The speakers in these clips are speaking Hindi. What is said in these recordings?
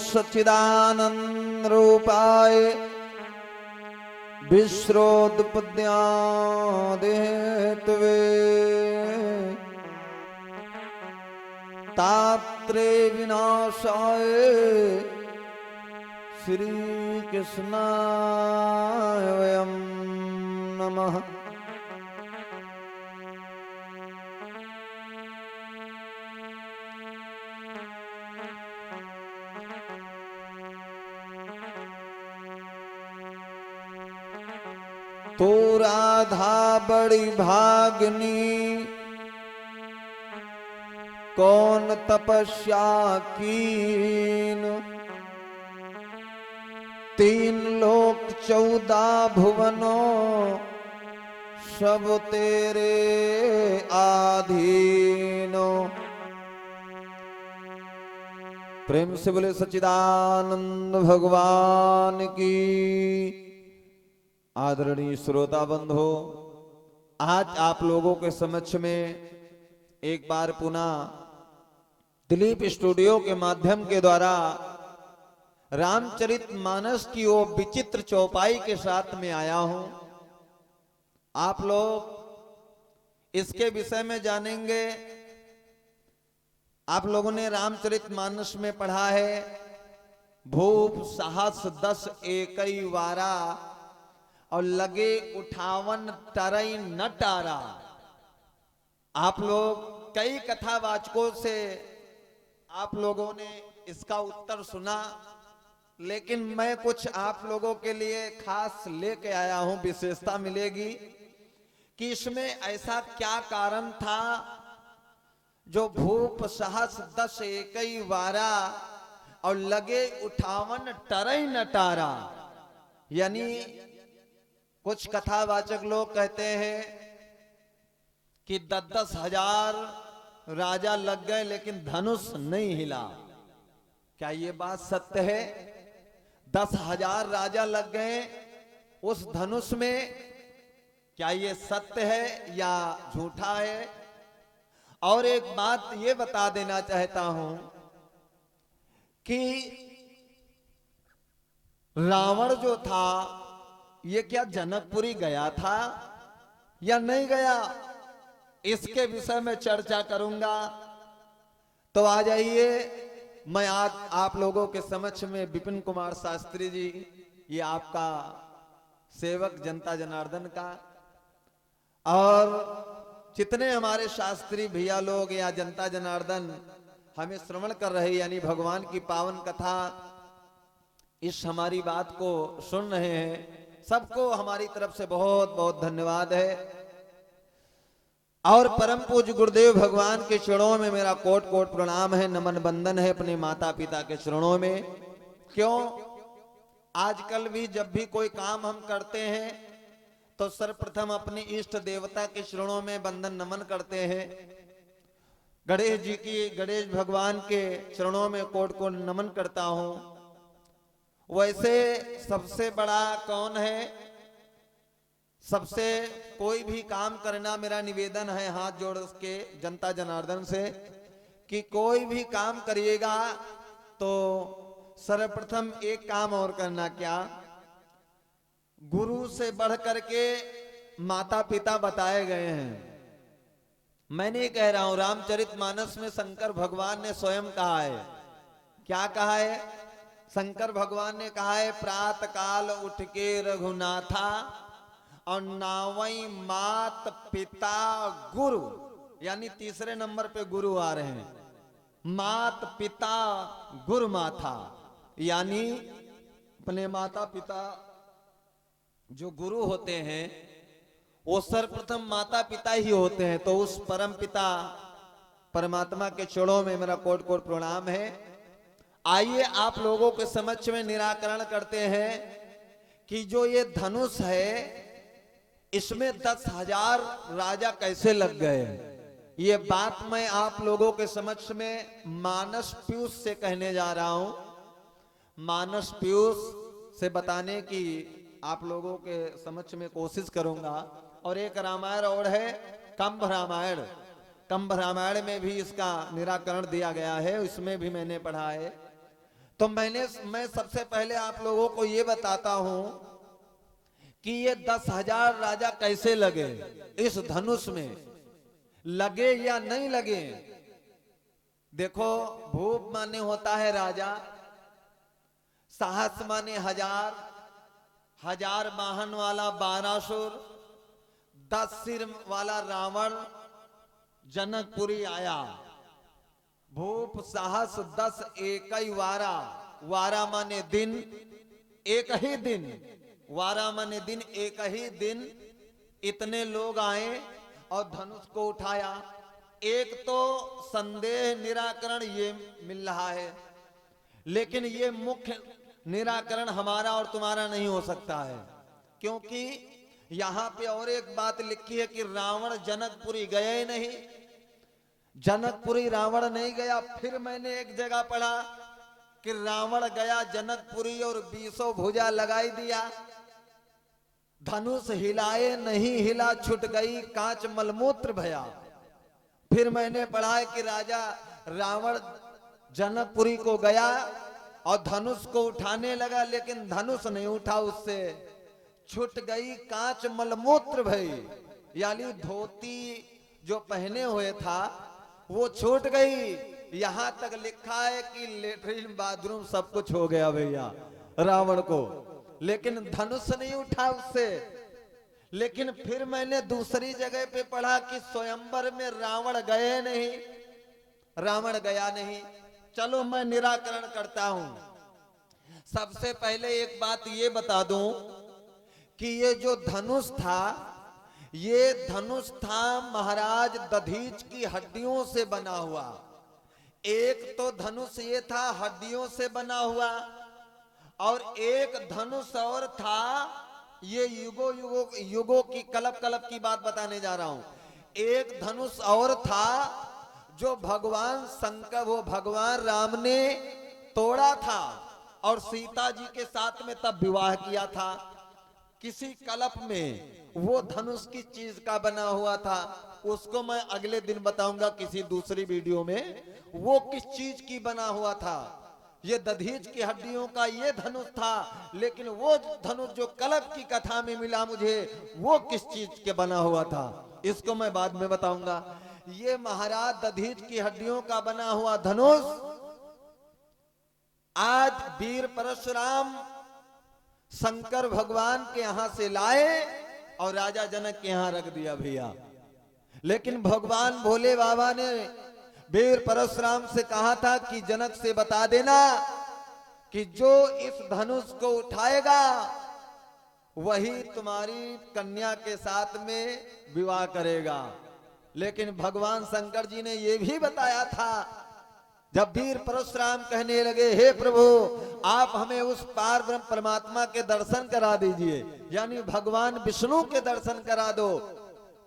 सच्चिदानंद रूपाय विश्रोत्पद्यादेतवे तात्रे विनाशाय श्री कृष्णाय वयं नमः। तो राधा बड़ी भागनी कौन तपस्या कीन, 3 लोक 14 भुवनों सब तेरे आधीनो। प्रेम से बोले सच्चिदानंद भगवान की। आदरणीय श्रोता बंधो, आज आप लोगों के समक्ष में एक बार पुनः दिलीप स्टूडियो के माध्यम के द्वारा रामचरितमानस की वो विचित्र चौपाई के साथ में आया हूं। आप लोग इसके विषय में जानेंगे। आप लोगों ने रामचरितमानस में पढ़ा है, भूप सहस 10 एकई वारा और लगे 58 टरई न टारा। आप लोग कई कथावाचकों से आप लोगों ने इसका उत्तर सुना, लेकिन मैं कुछ आप लोगों के लिए खास लेके आया हूं। विशेषता मिलेगी कि इसमें ऐसा क्या कारण था जो भूप सहस 10 एकई वारा और लगे 58 टरई न टारा। यानी कुछ कथावाचक लोग कहते हैं कि 10-10 हजार राजा लग गए लेकिन धनुष नहीं हिला। क्या ये बात सत्य है? 10,000 राजा लग गए उस धनुष में, क्या ये सत्य है या झूठा है? और एक बात ये बता देना चाहता हूं कि रावण जो था ये क्या जनकपुरी गया था या नहीं गया, इसके विषय में चर्चा करूंगा। तो आ जाइए, मैं आज आप लोगों के समक्ष में विपिन कुमार शास्त्री जी, ये आपका सेवक जनता जनार्दन का, और जितने हमारे शास्त्री भैया लोग या जनता जनार्दन हमें श्रवण कर रहे, यानी भगवान की पावन कथा इस हमारी बात को सुन रहे हैं, सबको हमारी तरफ से बहुत बहुत धन्यवाद है। और परम पूज्य गुरुदेव भगवान के चरणों में मेरा कोट कोट प्रणाम है, नमन बंदन है अपने माता पिता के चरणों में। क्यों? आजकल भी जब भी कोई काम हम करते हैं तो सर्वप्रथम अपने इष्ट देवता के चरणों में बंदन नमन करते हैं। गणेश जी की, गणेश भगवान के चरणों में कोट कोट नमन करता हूं। वैसे सबसे बड़ा कौन है? सबसे कोई भी काम करना, मेरा निवेदन है हाथ जोड़ के जनता जनार्दन से कि कोई भी काम करिएगा तो सर्वप्रथम एक काम और करना, क्या? गुरु से बढ़ करके माता पिता बताए गए हैं। मैं नहीं कह रहा हूं, रामचरितमानस में शंकर भगवान ने स्वयं कहा है। क्या कहा है? शंकर भगवान ने कहा है, प्रात काल उठ के रघुनाथा और नावई मात पिता गुरु, यानी तीसरे नंबर पे गुरु आ रहे हैं। मात पिता गुरु माथा, यानी अपने माता पिता जो गुरु होते हैं वो सर्वप्रथम माता पिता ही होते हैं। तो उस परम पिता परमात्मा के चरणों में मेरा कोट कोट प्रणाम है। आइए आप लोगों के समक्ष में निराकरण करते हैं कि जो ये धनुष है इसमें 10,000 राजा कैसे लग गए। ये बात मैं आप लोगों के समक्ष में मानस पीयूष से कहने जा रहा हूं। मानस पीयूष से बताने की आप लोगों के समक्ष में कोशिश करूंगा। और एक रामायण और है, कंभ रामायण। कंभ रामायण में भी इसका निराकरण दिया गया है, इसमें भी मैंने पढ़ा है। तो मैं सबसे पहले आप लोगों को ये बताता हूं कि ये 10,000 राजा कैसे लगे, इस धनुष में लगे या नहीं लगे। देखो, भूप माने होता है राजा, साहस माने 1000, 1000 वाहन वाला बारासुर, 10 सिर वाला रावण जनकपुरी आया। भूप साहस 10 एकई वारा, वारा माने दिन, एक ही दिन, वारा माने दिन, एक ही दिन इतने लोग आए और धनुष को उठाया। एक तो संदेह निराकरण ये मिल रहा है, लेकिन ये मुख्य निराकरण हमारा और तुम्हारा नहीं हो सकता है, क्योंकि यहां पे और एक बात लिखी है कि रावण जनकपुरी गए नहीं, जनकपुरी रावण नहीं गया। फिर मैंने एक जगह पढ़ा कि रावण गया जनकपुरी और 20 भुजा लगाई दिया, धनुष हिलाए नहीं हिला, छूट गई कांच मलमूत्र भया। फिर मैंने पढ़ा है कि राजा रावण जनकपुरी को गया और धनुष को उठाने लगा, लेकिन धनुष नहीं उठा, उससे छूट गई कांच मलमूत्र भई, यानी धोती जो पहने हुए था वो छूट गई। यहां तक लिखा है कि लेटरिन बाथरूम सब कुछ हो गया भैया रावण को, लेकिन धनुष नहीं उठा उससे। लेकिन फिर मैंने दूसरी जगह पे पढ़ा कि स्वयंवर में रावण गए नहीं, रावण गया नहीं। चलो मैं निराकरण करता हूं। सबसे पहले एक बात ये बता दूं कि ये जो धनुष था, ये धनुष था महाराज दधीच की हड्डियों से बना हुआ। एक तो धनुष ये था हड्डियों से बना हुआ, और एक धनुष और था, ये युगों की कलप की बात बताने जा रहा हूं। एक धनुष और था जो भगवान शंकर, वो भगवान राम ने तोड़ा था और सीता जी के साथ में तब विवाह किया था। किसी कलप में वो धनुष की चीज का बना हुआ था, उसको मैं अगले दिन बताऊंगा किसी दूसरी वीडियो में, वो किस चीज की बना हुआ था। ये दधीच की हड्डियों का ये धनुष था, लेकिन वो धनुष जो कलप की कथा में मिला मुझे, वो किस चीज के बना हुआ था, इसको मैं बाद में बताऊंगा। ये महाराज दधीच की हड्डियों का बना हुआ धनुष आज वीर परशुराम शंकर भगवान के यहां से लाए और राजा जनक के यहां रख दिया भैया। लेकिन भगवान भोले बाबा ने वीर परशुराम से कहा था कि जनक से बता देना कि जो इस धनुष को उठाएगा वही तुम्हारी कन्या के साथ में विवाह करेगा। लेकिन भगवान शंकर जी ने यह भी बताया था, जब वीर परशुराम कहने लगे हे प्रभु आप हमें उस पार ब्रह्म परमात्मा के दर्शन करा दीजिए, यानी भगवान विष्णु के दर्शन करा दो,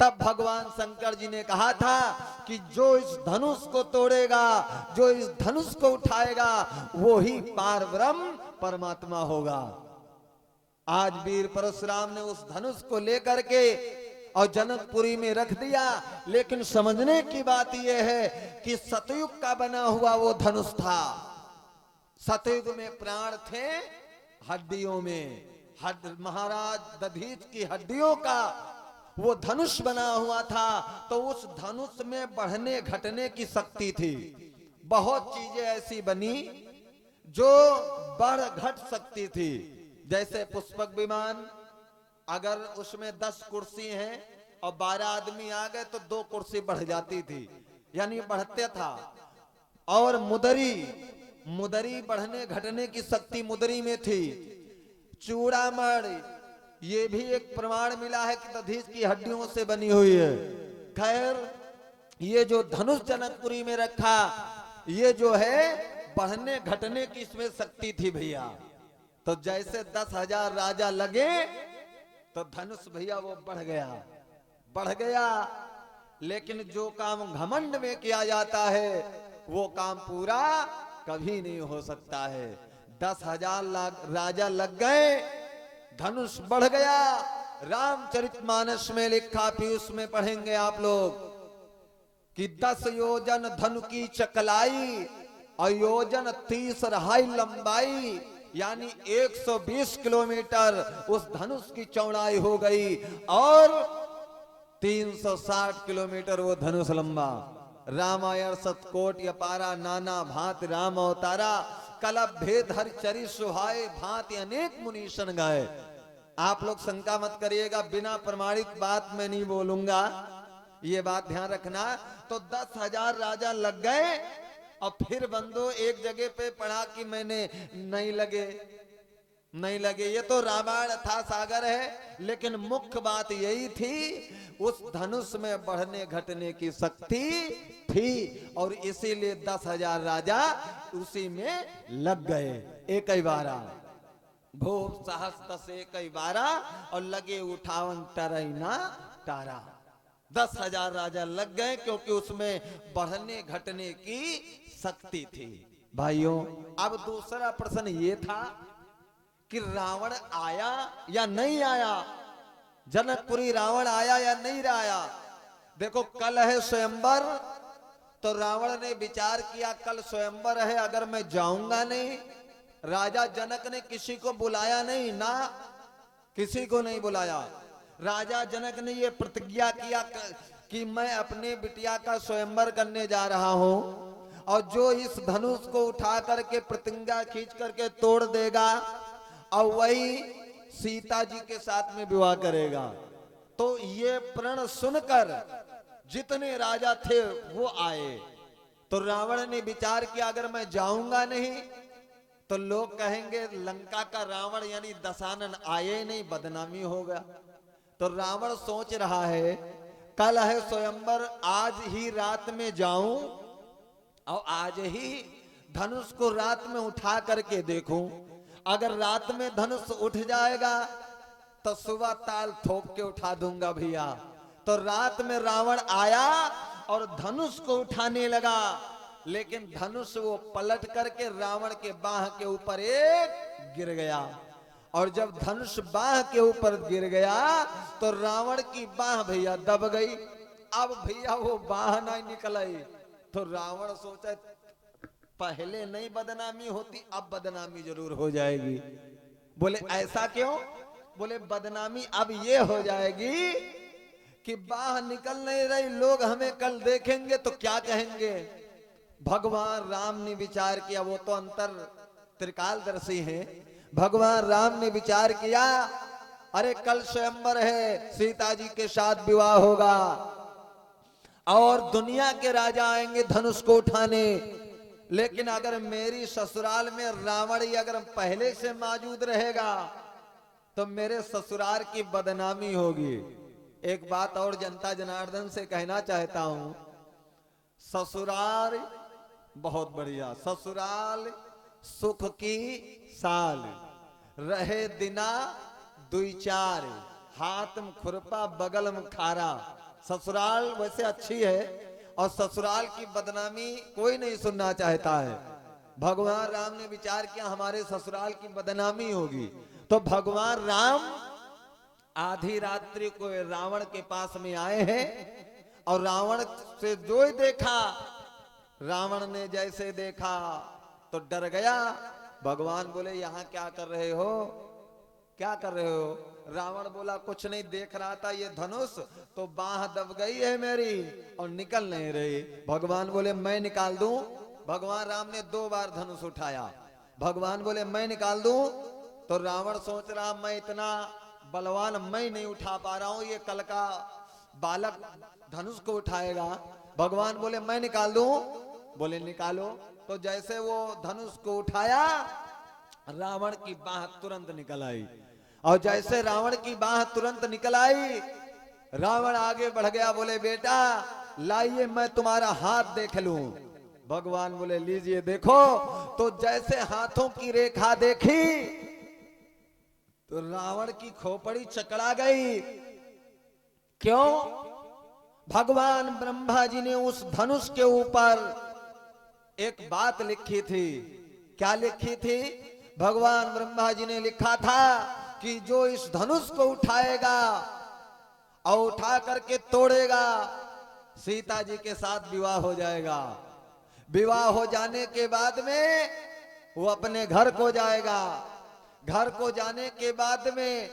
तब भगवान शंकर जी ने कहा था कि जो इस धनुष को तोड़ेगा, जो इस धनुष को उठाएगा, वो ही पार ब्रह्म परमात्मा होगा। आज वीर परशुराम ने उस धनुष को लेकर के और जनकपुरी में रख दिया। लेकिन समझने की बात यह है कि सतयुग का बना हुआ वो धनुष था। सतयुग में प्राण थे हड्डियों में, महाराज दधीच की हड्डियों का वो धनुष बना हुआ था, तो उस धनुष में बढ़ने घटने की शक्ति थी। बहुत चीजें ऐसी बनी जो बढ़ घट सकती थी, जैसे पुष्पक विमान, अगर उसमें 10 कुर्सी हैं और 12 आदमी आ गए तो 2 कुर्सी बढ़ जाती थी, यानी बढ़ते था। और मुदरी बढ़ने घटने की शक्ति मुदरी में थी। चूड़ामणि, ये भी एक प्रमाण मिला है कि दधीच की हड्डियों से बनी हुई है। खैर, ये जो धनुष जनकपुरी में रखा, ये जो है बढ़ने घटने की इसमें शक्ति थी भैया। तो जैसे 10,000 राजा लगे तो धनुष भैया वो बढ़ गया। लेकिन जो काम घमंड में किया जाता है वो काम पूरा कभी नहीं हो सकता है। 10,000 राजा लग गए, धनुष बढ़ गया। रामचरितमानस में लिखा, फिर उसमें पढ़ेंगे आप लोग कि 10 योजन धनु की चकलाई, और योजन 30 रहाई लंबाई, यानी 120 किलोमीटर उस धनुष की चौड़ाई हो गई और 360 किलोमीटर वो धनुष लंबा। रामायण सतकोट अपारा, नाना भांत राम अवतारा, कलप भेद हर चरि सुहाए, भांति अनेक मुनीषण गाए। आप लोग शंका मत करिएगा, बिना प्रमाणित बात मैं नहीं बोलूंगा, ये बात ध्यान रखना। तो 10,000 राजा लग गए और फिर बंदो एक जगह पे पढ़ा कि मैंने नहीं लगे, ये तो रामायण था सागर है, लेकिन मुख्य बात यही थी उस धनुष में बढ़ने घटने की शक्ति थी और इसीलिए 10,000 राजा उसी में लग गए। एक ही बारा भो सहस्त्र से कई बारा और लगे उठावन टरैना तारा। 10,000 राजा लग गए क्योंकि उसमें बढ़ने घटने की शक्ति थी। भाइयों, अब दूसरा प्रश्न ये था कि रावण आया या नहीं आया, जनकपुरी रावण आया या नहीं आया। देखो कल है स्वयंवर, तो रावण ने विचार किया कल स्वयंवर है, अगर मैं जाऊंगा नहीं, राजा जनक ने किसी को बुलाया नहीं ना, किसी को नहीं बुलाया। राजा जनक ने ये प्रतिज्ञा किया कि मैं अपने बिटिया का स्वयंवर करने जा रहा हूं और जो इस धनुष को उठा करके प्रतिज्ञा खींच करके तोड़ देगा और वही सीता जी के साथ में विवाह करेगा। तो ये प्रण सुनकर जितने राजा थे वो आए। तो रावण ने विचार किया अगर मैं जाऊंगा नहीं तो लोग कहेंगे लंका का रावण यानी दशानन आए नहीं, बदनामी होगा। तो रावण सोच रहा है कल है स्वयंवर, आज ही रात में जाऊं और आज ही धनुष को रात में उठा करके देखूं। अगर रात में धनुष उठ जाएगा तो सुबह ताल ठोक के उठा दूंगा भैया। तो रात में रावण आया और धनुष को उठाने लगा, लेकिन धनुष वो पलट करके रावण के बाह के ऊपर एक गिर गया। और जब धनुष बाह के ऊपर गिर गया तो रावण की बाह भैया दब गई। अब भैया वो बाह नहीं निकल आई। तो रावण सोचा पहले नहीं बदनामी होती, अब बदनामी जरूर हो जाएगी। बोले ऐसा क्यों? बोले बदनामी अब ये हो जाएगी कि बाह निकल नहीं रही, लोग हमें कल देखेंगे तो क्या कहेंगे। भगवान राम ने विचार किया, वो तो अंतर त्रिकालदर्शी हैं। भगवान राम ने विचार किया अरे कल स्वयंवर है, सीता जी के साथ विवाह होगा और दुनिया के राजा आएंगे धनुष को उठाने, लेकिन अगर मेरी ससुराल में रावण ही अगर पहले से मौजूद रहेगा तो मेरे ससुराल की बदनामी होगी। एक बात और जनता जनार्दन से कहना चाहता हूं, ससुराल बहुत बढ़िया, ससुराल सुख की साल, रहे दिना दुई चार, हाथ में खुरपा बगल में खारा। ससुराल वैसे अच्छी है और ससुराल की बदनामी कोई नहीं सुनना चाहता है। भगवान राम ने विचार किया हमारे ससुराल की बदनामी होगी, तो भगवान राम आधी रात्रि को रावण के पास में आए हैं और रावण से जो ही देखा, रावण ने जैसे देखा तो डर गया। भगवान बोले यहाँ क्या कर रहे हो, क्या कर रहे हो? रावण बोला कुछ नहीं, देख रहा था ये धनुष तो बाह दब गई है मेरी और निकल नहीं रही। भगवान बोले मैं निकाल दूं। भगवान राम ने 2 बार धनुष उठाया। भगवान बोले मैं निकाल दूं। तो रावण सोच रहा मैं इतना बलवान मैं नहीं उठा पा रहा हूं, ये कल का बालक धनुष को उठाएगा। भगवान बोले मैं निकाल दूं। बोले निकालो। तो जैसे वो धनुष को उठाया रावण की बाह तुरंत निकल आई, और जैसे रावण की बाह तुरंत निकल आई रावण आगे बढ़ गया। बोले बेटा लाइए मैं तुम्हारा हाथ देख लूं। भगवान बोले लीजिए देखो। तो जैसे हाथों की रेखा देखी तो रावण की खोपड़ी चकरा गई। क्यों? भगवान ब्रह्मा जी ने उस धनुष के ऊपर एक बात लिखी थी। क्या लिखी थी? भगवान ब्रह्मा जी ने लिखा था कि जो इस धनुष को उठाएगा और उठा करके तोड़ेगा सीता जी के साथ विवाह हो जाएगा। विवाह हो जाने के बाद में वो अपने घर को जाएगा। घर को जाने के बाद में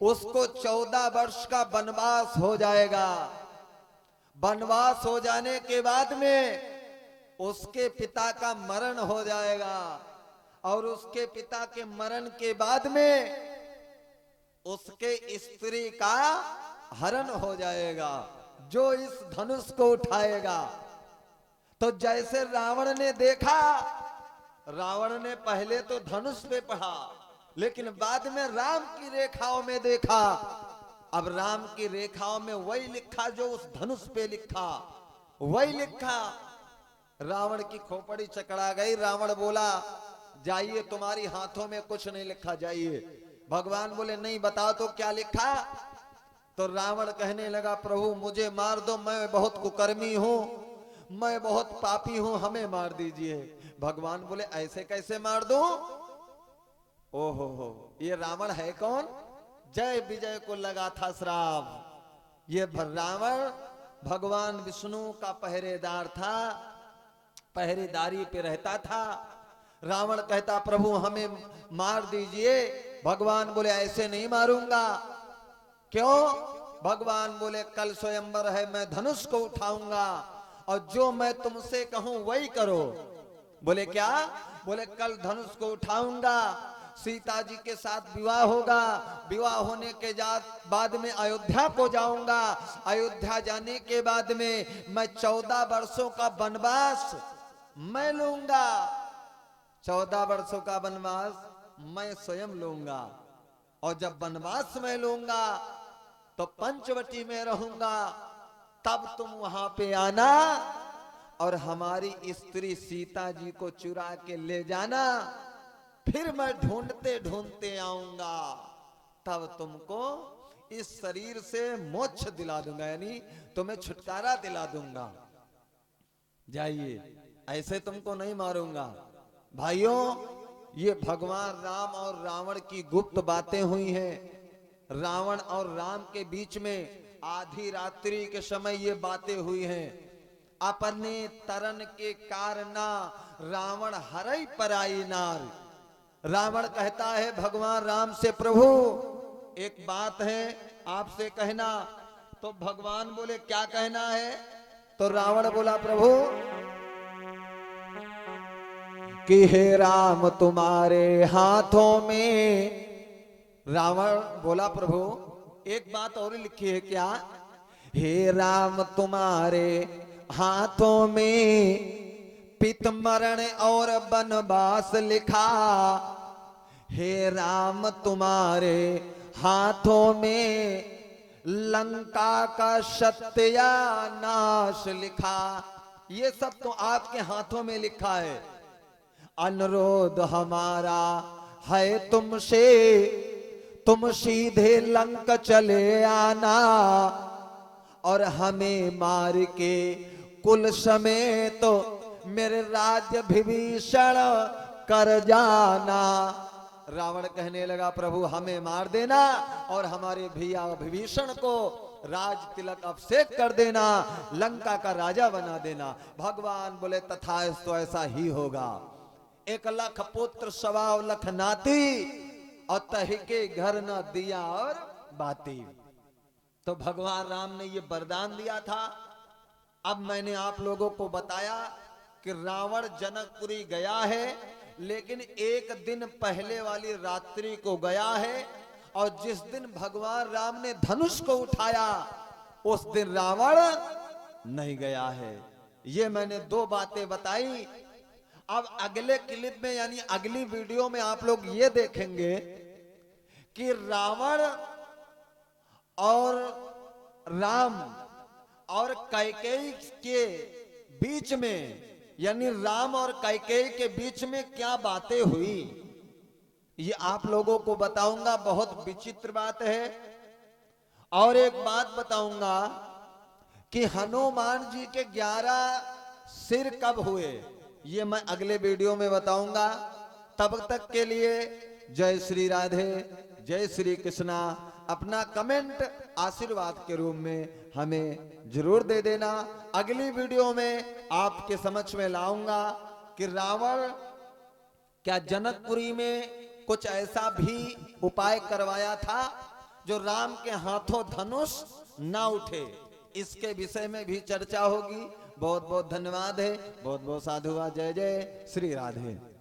उसको 14 वर्ष का वनवास हो जाएगा। वनवास हो जाने के बाद में उसके पिता का मरण हो जाएगा और उसके पिता के मरण के बाद में उसके स्त्री का हरण हो जाएगा, जो इस धनुष को उठाएगा। तो जैसे रावण ने देखा, रावण ने पहले तो धनुष पे पढ़ा, लेकिन बाद में राम की रेखाओं में देखा। अब राम की रेखाओं में वही लिखा जो उस धनुष पे लिखा, वही लिखा। रावण की खोपड़ी चकरा गई। रावण बोला, जाइए, तुम्हारी हाथों में कुछ नहीं लिखा, जाइए। भगवान बोले, नहीं, बताओ तो क्या लिखा। तो रावण कहने लगा, प्रभु मुझे मार दो, मैं बहुत कुकर्मी हूं, मैं बहुत पापी हूं, हमें मार दीजिए। भगवान बोले, ऐसे कैसे मार दूं? ओहो हो, ये रावण है कौन? जय विजय को लगा था श्राप। ये रावण भगवान विष्णु का पहरेदार था, पहरेदारी पे रहता था। रावण कहता, प्रभु हमें मार दीजिए। भगवान बोले, ऐसे नहीं मारूंगा। क्यों? भगवान बोले, कल स्वयंवर है, मैं धनुष को उठाऊंगा और जो मैं तुमसे कहूं वही करो। बोले क्या? बोले कल धनुष को उठाऊंगा, सीता जी के साथ विवाह होगा, विवाह होने के बाद में अयोध्या को जाऊंगा, अयोध्या जाने के बाद में मैं 14 वर्षों का वनवास मैं लूंगा, 14 वर्षों का वनवास मैं स्वयं लूंगा। और जब वनवास में लूंगा तो पंचवटी में रहूंगा, तब तुम वहां पे आना और हमारी स्त्री सीता जी को चुरा के ले जाना। फिर मैं ढूंढते ढूंढते आऊंगा, तब तुमको इस शरीर से मोक्ष दिला दूंगा, यानी तुम्हें छुटकारा दिला दूंगा। जाइए, ऐसे तुमको नहीं मारूंगा। भाइयों, ये भगवान राम और रावण की गुप्त बातें हुई हैं। रावण और राम के बीच में आधी रात्रि के समय ये बातें हुई हैं। अपने तरन के कारना रावण हरई पराई नार। रावण कहता है भगवान राम से, प्रभु एक बात है आपसे कहना। तो भगवान बोले, क्या कहना है? तो रावण बोला, प्रभु कि हे राम तुम्हारे हाथों में। रावण बोला, प्रभु एक बात और लिखी है क्या? हे राम तुम्हारे हाथों में पित मरण और वनवास लिखा। हे राम तुम्हारे हाथों में लंका का सत्यानाश लिखा। ये सब तो आपके हाथों में लिखा है। अनुरोध हमारा है तुमसे, तुम सीधे लंक चले आना और हमें मार के कुल समेत तो मेरे राज्य विभीषण कर जाना। रावण कहने लगा, प्रभु हमें मार देना और हमारे भैया विभीषण को राज तिलक अभिषेक कर देना, लंका का राजा बना देना। भगवान बोले, तथास्तु, ऐसा ही होगा। 1 लाख पुत्र 1.25 लाख नाती और तही के घर न दिया और बाती। तो भगवान राम ने ये वरदान दिया था। अब मैंने आप लोगों को बताया कि रावण जनकपुरी गया है, लेकिन एक दिन पहले वाली रात्रि को गया है, और जिस दिन भगवान राम ने धनुष को उठाया उस दिन रावण नहीं गया है। ये मैंने 2 बातें बताई। अब अगले क्लिप में, यानी अगली वीडियो में आप लोग ये देखेंगे कि रावण और राम और कैकेयी के बीच में, यानी राम और कैकेयी के बीच में क्या बातें हुई, ये आप लोगों को बताऊंगा। बहुत विचित्र बात है। और एक बात बताऊंगा कि हनुमान जी के 11 सिर कब हुए, ये मैं अगले वीडियो में बताऊंगा। तब तक के लिए जय श्री राधे, जय श्री कृष्णा, अपना कमेंट आशीर्वाद के रूप में हमें जरूर दे देना। अगली वीडियो में आपके समक्ष में लाऊंगा कि रावण क्या जनकपुरी में कुछ ऐसा भी उपाय करवाया था जो राम के हाथों धनुष ना उठे, इसके विषय में भी चर्चा होगी। बहुत बहुत धन्यवाद है, बहुत बहुत साधुवाद। जय जय श्री राधे।